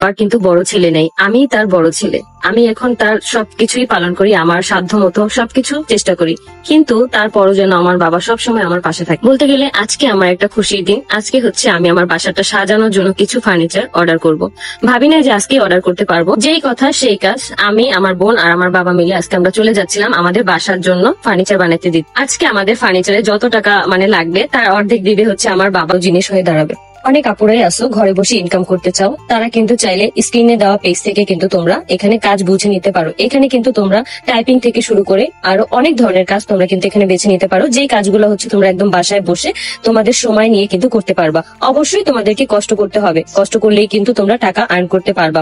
আমার কিন্তু বড় ছেলে নেই, আমি তার বড় ছেলে। আমি এখন তার সবকিছুই পালন করি, আমার সাধ্য মতো সবকিছু চেষ্টা করি, কিন্তু তারপরও যেন আমার বাবা সবসময় আমার পাশে থাকে। বলতে গেলে আজকে আমার একটা খুশির দিন। আজকে হচ্ছে আমি আমার বাসাটা সাজানোর জন্য কিছু ফার্নিচার অর্ডার করব। ভাবি না যে আজকে অর্ডার করতে পারবো, যেই কথা সেই কাজ। আমি, আমার বোন আর আমার বাবা মিলে আজকে আমরা চলে যাচ্ছিলাম আমাদের বাসার জন্য ফার্নিচার বানাতে দিতে। আজকে আমাদের ফার্নিচারে যত টাকা লাগবে তার অর্ধেক দিবে হচ্ছে আমার বাবা, জিনিস হয়ে দাঁড়াবে। অনেক আপুরাই আসো ঘরে বসে ইনকাম করতে চাও, তারা কিন্তু চাইলে স্ক্রিনে দেওয়া পেজ থেকে কিন্তু তোমরা এখানে কাজ বুঝে নিতে পারো। এখানে কিন্তু তোমরা টাইপিং থেকে শুরু করে আরো অনেক ধরনের কাজ তোমরা কিন্তু এখানে বেছে নিতে পারো, যে কাজগুলো হচ্ছে তোমরা একদম বাসায় বসে তোমাদের সময় নিয়ে কিন্তু করতে পারবা। অবশ্যই তোমাদেরকে কষ্ট করতে হবে, কষ্ট করলেই কিন্তু তোমরা টাকা আর্ন করতে পারবা।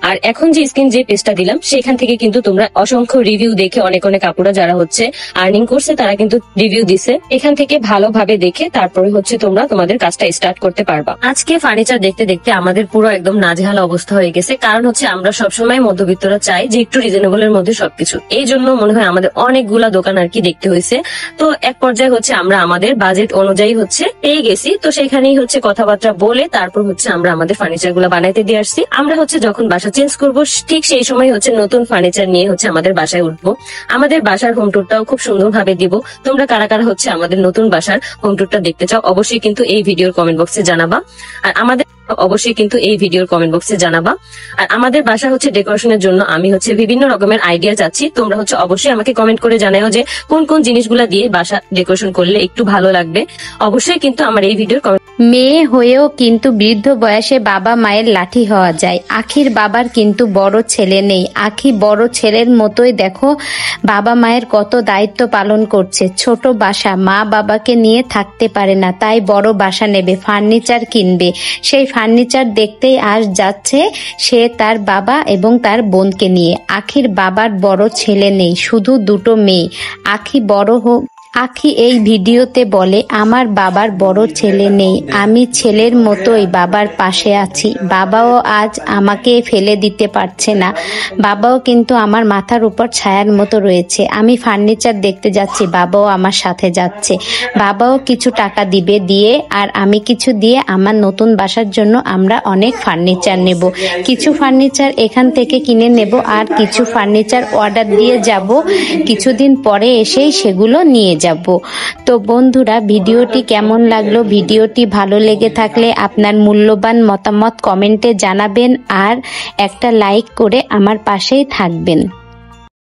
আর এখন যে স্ক্রিন যে পেজটা দিলাম সেখান থেকে কিন্তু তোমরা অসংখ্য রিভিউ দেখে অনেক অনেক আপুরা যারা হচ্ছে আর্নিং করছে তারা কিন্তু রিভিউ দিছে। এখান থেকে ভালোভাবে দেখে তারপরে হচ্ছে তোমরা তোমাদের কাজটা স্টার্ট করতে পারবা। আজকে ফার্নিচার দেখতে দেখতে আমাদের পুরো একদম নাজেহাল অবস্থা হয়ে গেছে, কারণ হচ্ছে আমরা সবসময় মধ্যবিত্তরা চাই যে একটু রিজনেবল এর মধ্যে সবকিছু। এই জন্য মনে হয় আমাদের অনেকগুলা দোকান আর কি দেখতে হয়েছে। তো এক পর্যায়ে হচ্ছে আমরা আমাদের বাজেট অনুযায়ী হচ্ছে পেয়ে গেছি, তো সেখানেই হচ্ছে কথাবার্তা বলে তারপর হচ্ছে আমরা আমাদের ফার্নিচার গুলা বানাইতে দিয়ে আসছি। আমরা হচ্ছে যখন বাসা চেঞ্জ করবো ঠিক সেই সময় হচ্ছে নতুন ফার্নিচার নিয়ে হচ্ছে আমাদের বাসায় উঠবো। আমাদের বাসার হোম টুরটাও খুব সুন্দরভাবে দিব। তোমরা কারা কারা হচ্ছে আমাদের নতুন বাসার হোম টুরটা দেখতে চাও অবশ্যই কিন্তু এই ভিডিওর কমেন্ট বক্সে জানাবা। আর আমাদের অবশ্যই কিন্তু এই ভিডিওর কমেন্ট বক্সে জানাবা। আর আমাদের বাসা হচ্ছে ডেকোরেশনের জন্য আমি হচ্ছে বিভিন্ন রকমের আইডিয়া চাচ্ছি। তোমরা হচ্ছে অবশ্যই আমাকে কমেন্ট করে জানাও যে কোন কোন জিনিসগুলা দিয়ে বাসা ডেকোরেশন করলে একটু ভালো লাগবে। অবশ্যই কিন্তু আমার এই ভিডিওর কমেন্ট। মেয়ে হয়েও কিন্তু বৃদ্ধ বয়সে বাবা মায়ের লাঠি হওয়া যায়। আখির বাবার কিন্তু বড় ছেলে নেই। আখি বড় ছেলের মতোই দেখো বাবা মায়ের কত দায়িত্ব পালন করছে। ছোট বাসা, মা বাবাকে নিয়ে থাকতে পারে না, তাই বড় বাসা নেবে, ফার্নিচার কিনবে। সেই ফার্নিচার দেখতেই আজ যাচ্ছে সে তার বাবা এবং তার বোনকে নিয়ে। আখির বাবার বড় ছেলে নেই, শুধু দুটো মেয়ে। আখি বড় হোক। আখি এই ভিডিওতে বলে আমার বাবার বড় ছেলে নেই, আমি ছেলের মতোই বাবার পাশে আছি। বাবাও আজ আমাকে ফেলে দিতে পারছে না, বাবাও কিন্তু আমার মাথার উপর ছায়ার মতো রয়েছে। আমি ফার্নিচার দেখতে যাচ্ছি, বাবাও আমার সাথে যাচ্ছে। বাবাও কিছু টাকা দিবে, দিয়ে আর আমি কিছু দিয়ে আমার নতুন বাসার জন্য আমরা অনেক ফার্নিচার নেব। কিছু ফার্নিচার এখান থেকে কিনে নেব আর কিছু ফার্নিচার অর্ডার দিয়ে যাব, কিছুদিন পরে এসেই সেগুলো নিয়ে যাব। তো বন্ধুরা, ভিডিওটি কেমন লাগলো? ভিডিওটি ভালো লেগে থাকলে আপনার মূল্যবান মতামত কমেন্টে জানাবেন আর একটা লাইক করে আমার পাশেই থাকবেন।